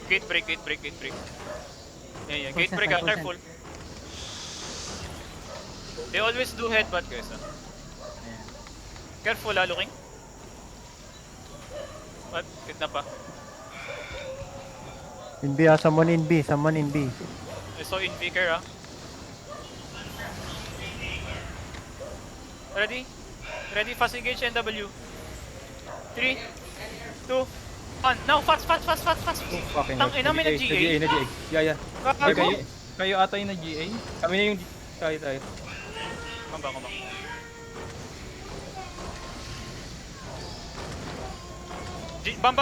Gate break. Yeah. Gate break, careful. They always do headbutt, guys. Careful, looking. What? Hit na pa. In B, someone in B. I saw in Vicar, Ready? Fast engage NW. 3, 2, 1. Now, fast. Fucking Tang ina, may na-GA. nag-GA. Yeah. Gago. Kayo ata yung na-GA? Kami na yung tayo. Come back. Bam.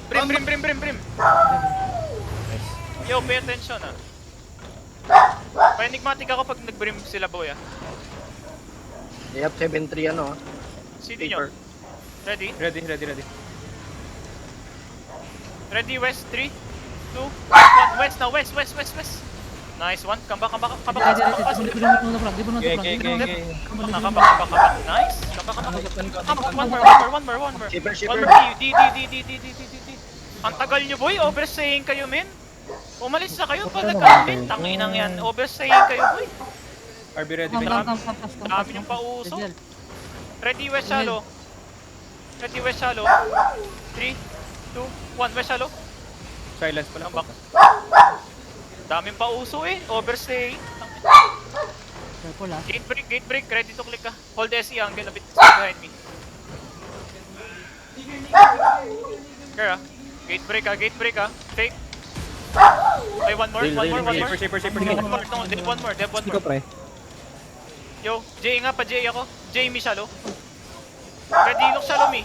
Brim. Yo, pay attention, Pa-enigmatic ako pag nag-brim sila, boy, They have 7-3 CD nyo. Ready? Ready. Ready, west. 3, 2, 1. West now, west. Nice one. Come back. Di ba Okay. Come back. Nice. Come back. One more. Shipper. One more. D. Ang tagal nyo, boy. Overstaying kayo, men. Umalis na kayo pag nagka-min. Tanginang yan. Overstaying kayo, boy. RB ready. Dami yung pauso. Ready, west shallow. 3, 2, 1. West shallow. Silence pala. Come back. Daming pauso overstaying. Careful Gate break, ready to click ka. Hold SE angle a bit behind me. Kaya, gate break Fake. Ay, one more. Shaper. One more. Yo, J nga pa, J ako. J me shallow. Ready, look shallow me.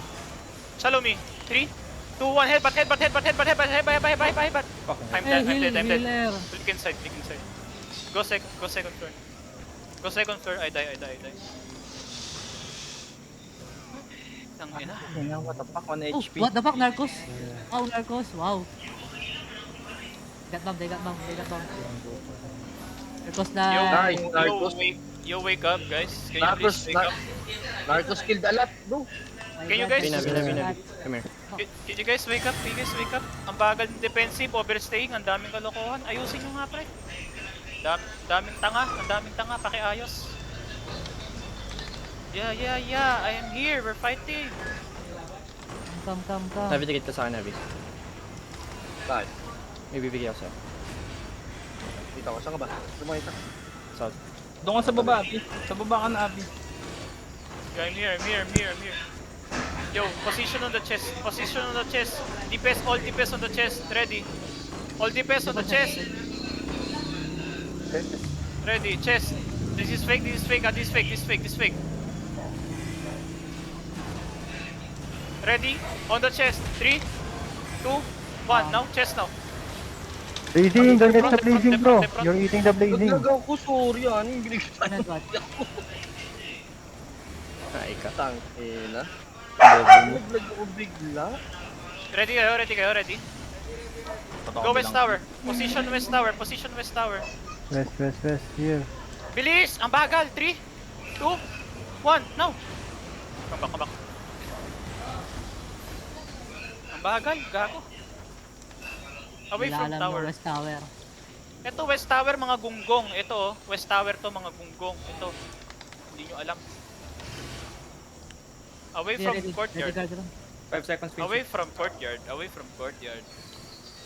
3, 2, 1, headbutt. I'm dead. Click inside. Go second floor. I die. Tangina. What the fuck, 1 Oh, HP. what the fuck, Narcos? Narcos, wow. They got bomb. Narcos na... Yo, wake up, guys. Can you Narcos, please wake up? Narcos killed a lot, bro. Can you guys... Binabi. Come here. Can you guys wake up? Ang bagal ng defensive, overstaying, ang daming kalokohan. Ayusin nyo nga, pre. Daming tanga, pakiayos. Yeah, I am here, we're fighting. Come. Nabi, tikit ka sa akin, Nabi. Saan? May bibigay ako sa'yo. Dito ako, saan ka ba? Lumayo ka. South. Doon ka sa baba, Abi. Sa baba ka na, Abi. Yeah, I'm here. Yo, position on the chest. DPS, all DPS on the chest. Ready. All DPS on the chest. Ready, chest. This is fake. This is fake. Ready, on the chest. 3, 2, 1. Now, chest now. Blazing, don't get the blazing, bro. You're eating the blazing. Naglagaw ko, sorry yan. Binigyan Headbutt. Ay ka. Tangina. Bobo mo. Naglagaw ko bigla. Ready kayo. Go west tower. Position west tower. West, here. Bilis! Ang bagal! 3, 2, 1, now! Come back. Ang bagal, gago. Away from Nilalam tower. ng West Tower. Ito, West Tower, mga gunggong. Ito, West Tower to, mga gunggong. Ito, hindi nyo alam. Away from courtyard. 5 seconds, please. Away from courtyard.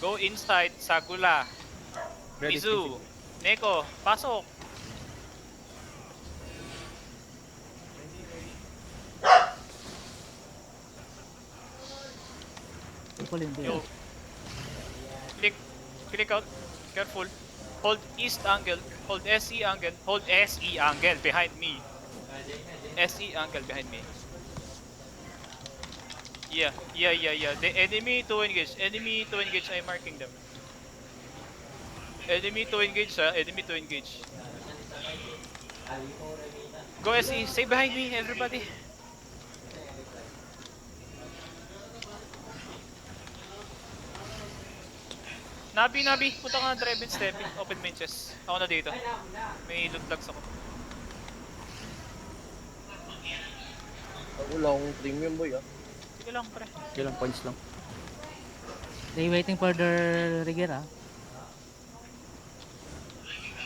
Go inside, Sagula. Ready, Mizu. Neko, pasok. Yo. Click out. Careful. Hold east angle. Hold SE angle. Hold SE angle behind me. SE angle behind me. Yeah. The enemy to engage. I'm marking them. Enemy to engage. Go SE. Stay behind me, everybody. Nabi, punta ka na drive and stepping. Open main chest. Ako na dito. May loot logs ako. Wala akong premium boy Sige lang, pre. Ilang points lang. They waiting for their rigger, ah.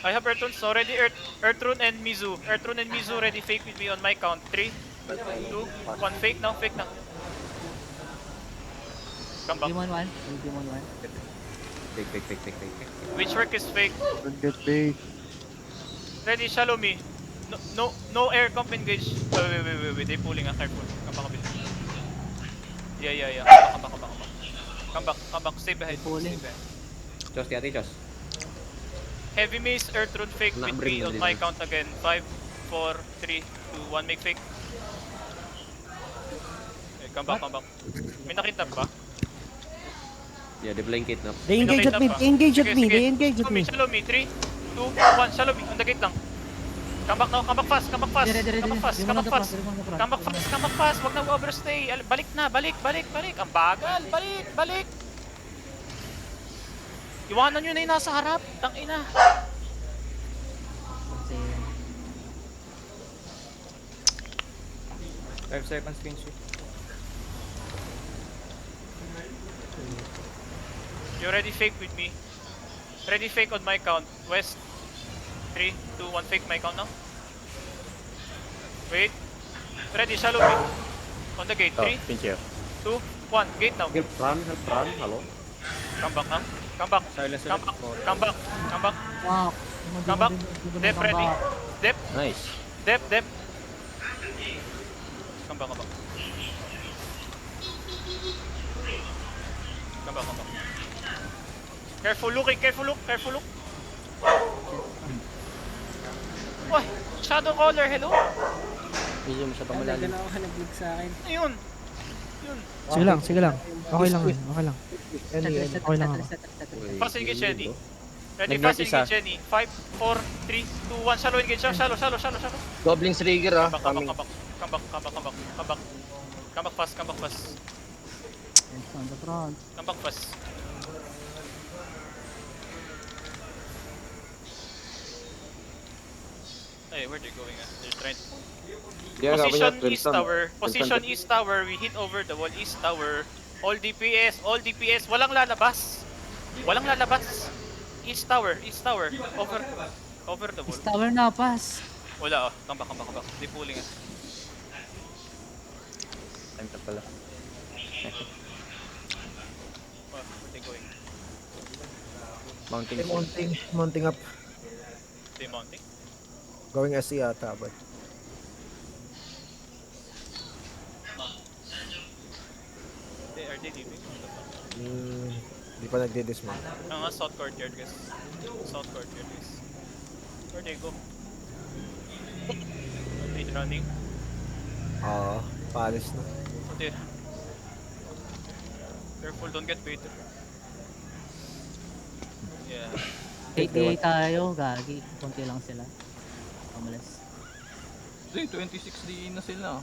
I have Earthrune, so ready Earthrune and Mizu. Earthrune and Mizu ready fake with me on my count. 3, 2, 1, fake now, fake now. Come back. Demon 1. Demon 1. Fake. Which work is fake? Don't get bait. Ready, shallow me. No air comp engage. Wait, they pulling, careful. Come back a bit. Yeah. Come back, stay behind. Pulling. Stay behind. Chos, ti ate, Chos. Heavy mace, Earthrune fake with me on my count again. 5, 4, 3, 2, 1, make fake. Okay, come back. May nakita ba? Yeah, they blanket na. They engage at me. They engage at me. They engage at me. Shallow me. 3, 2, 1, shallow me. On the gate lang. Come back now, come back fast. Come back fast. Wag na overstay. Balik na, balik. Ang bagal, balik. Iwanan nyo na yung nasa harap. Tangina. Kasi, 5 seconds clean sweep. You ready fake with me. Ready fake on my count. West. 3, 2, 1, fake my count now. Wait. Ready, shallow me. On the gate. 3, 2, 1, gate now. Help run, halo. Come back now. Come back. Silence Come back. wow. Come back. Dep ready. Dep. Nice. Dep. Come back. Careful look. Uy, shadow caller, hello? Medyo masyadong malalim. Ayun. Sige lang. Okay lang. Okay lang ako. Fast engage, Jenny. Ready, fast engage, Jenny. 5, 4, 3, 2, 1. Shallow engage. Shallow. Goblins trigger ah. Come back fast. It's on the front. Come back fast. Hey, where they going at? They're trying to... Position East Tower. We hit over the wall. East Tower. All DPS. Walang lalabas. East Tower. Over the wall. Tower na, pass. Wala, oh. Come back. They pulling us. Time ka pala. Where they going? Mounting up. They mounting? Going SC ata, but Are they leaving? di pa nagdi-dismount. South courtyard, guys. Where they go? They running? Paalis na. Okay. Careful, don't get baited. Yeah. 88 tayo, gagi. Konti lang sila. Pamalas. 26 di na sila.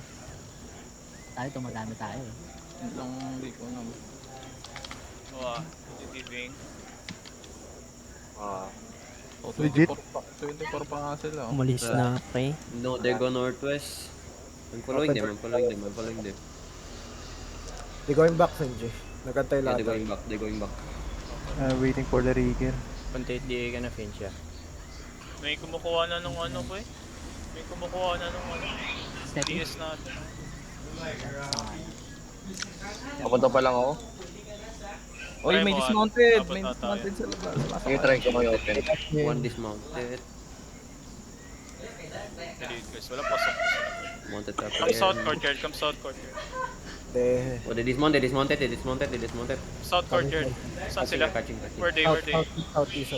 Tayo, tumadami tayo. Yun lang di ko naman. Wow, leaving. Legit? 24 pa nga sila. Umalis na, pre. No, they go northwest. I'm following them. They going back, Sanji. Nagantay Yeah, lahat. they're going back. Waiting for the rigger. Content di ka na fin siya. May kumukuha na nung ano ko eh. Step in. DS natin. Papunta pa lang ako. Oy, may Try mo, dismounted! abot May na tayo. dismounted sa labas. Sige, try ko mag-open. One dismounted. Delete guys, wala pasok. Mounted up Come south again. courtyard. De, Oh, they dismounted. South courtyard. Saan sila? Catching. Where they? southeast.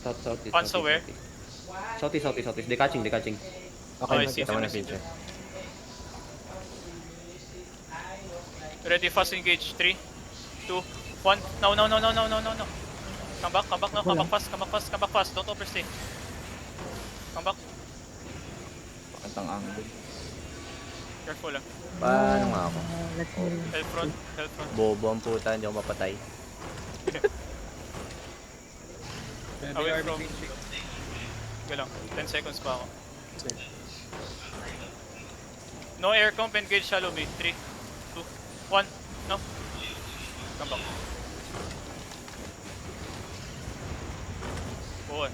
South. Pansa where? Southeast. They catching. Okay, I see. nagkita ko na fin siya. Ready, fast engage. 3, 2, 1. No. Come back now. Come back fast. Don't overstay. Come back. Pakitang angle. Careful lang. Paano nga ako? Let's move. Health front. Bobo ang puta, hindi ako mapatay. Away from. Galang. 10 seconds pa ako. No air comp, engage shallow me. 3, 2, 1. No. Come back. Buwan.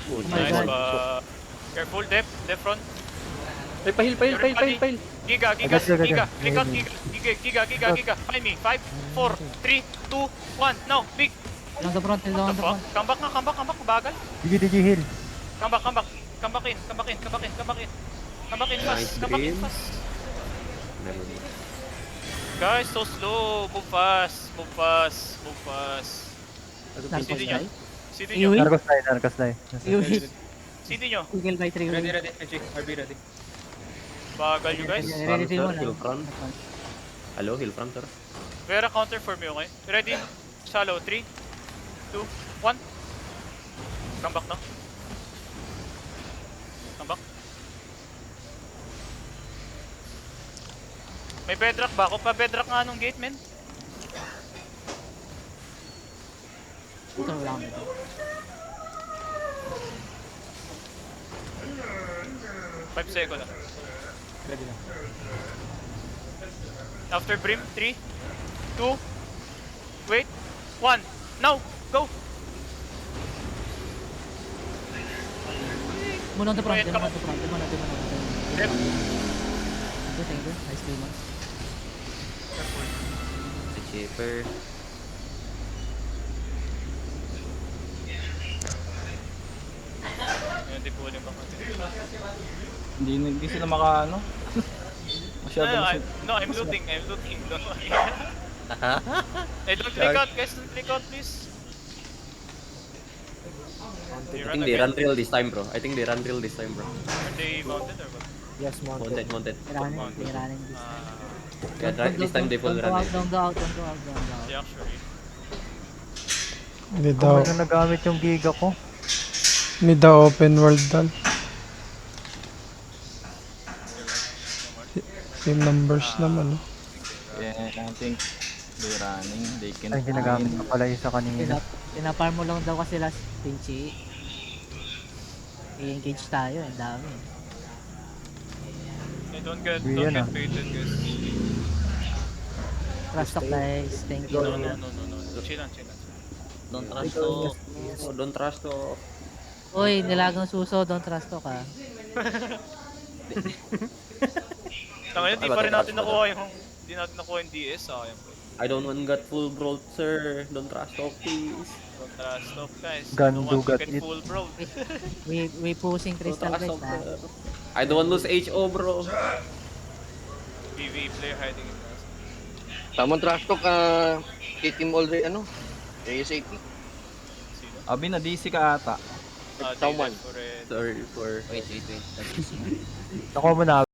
Oh, my Nice God. ba? Careful, depth front. Ay, pahil. Giga. Agad. Click out, Giga. Find me. 5, 4, 3, 2, 1. Now, big. Down the front, What down the the fuck? front. Come back, bagal. DG heal. Come back in. Come back in Nice fast. dream. Never. Guys, so slow. Move fast. Narcos Sino nyo? die. Sino You nyo? win? Narcos die. You win. Sino nyo? Eagle by 3 Ready, win. ready. RG, RB ready. Bagal you guys. Ready team mo na. Heal front. Hello, heal front, sir. Vera counter for me, okay? Ready? Shallow. 3, 2, 1. Come back now. Come back. May bedrock ba ako? Pa-bedrock nga nung gate, men. Ito wala kami. 5 seconds lang. Ready na. After Brim, 3, 2, wait, 1. Now, go! Muna on the front, Wait, muna on the front. Left. Thank you. Nice play, man. Si Chipper. Ayun, di po ulit ako. Hindi sila maka ano. Masyado No, I'm looting. Don't worry. Hey, don't click out, guys. Don't click out, please. I think they run real this time, bro. Are they mounted or what? Yes, mounted. Mounted. Running this. Yeah, this time they full Don't go run out, it. don't go out. Yeah, actually. Hindi Kung daw, ano nagamit yung giga ko. hindi daw open world dal. Team numbers naman. Yeah, I think they're running. They can Ay, ginagamit ko pala yung sa kanina. Pinaparm mo lang daw kasi last Pinchy. I-engage tayo, ang dami. Hey, don't get Yun, baited, guys. Trust talk guys, thank you. No. Chill lang. Don't trust to. Oh, don't trust to. Uy, nilagang suso, don't trust talk ha. Tangan di pa rin natin nakuha yung DS, sayang po. I don't want got full growth, sir. Don't trust to, please. Don't trust off, guys. Gun No do one to got get it. full, bro. We pushing Don't crystal trust guys to, ha. sir. I don't want lose HO, bro. PvE player hiding in us. Tamang trash talk, team already, ASAP. Sino? Abi na DC ka ata. Ah, Someone. Dylan for it. Sorry for... Nakuha mo na